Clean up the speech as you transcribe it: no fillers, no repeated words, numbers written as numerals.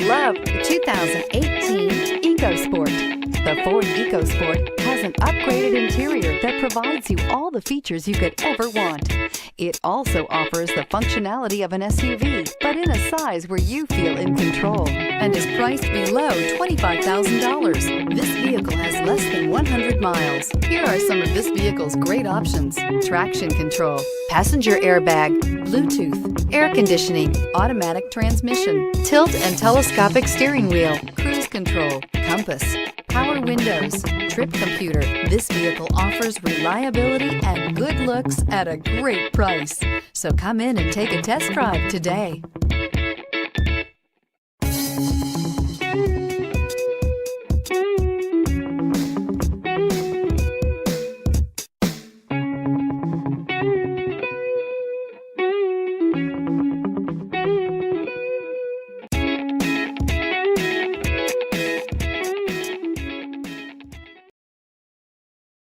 love the 2018 EcoSport. The Ford EcoSport has an upgraded interior that provides you all the features you could ever want. It also offers the functionality of an SUV, but in a size where you feel in control, and is priced below $25,000. This vehicle has less than 100 miles. Here are some of this vehicle's great options: traction control, passenger airbag, Bluetooth, air conditioning, automatic transmission, tilt and telescopic steering wheel, cruise control, compass, power windows, trip computer. This vehicle offers reliability and good looks at a great price. So come in and take a test drive today.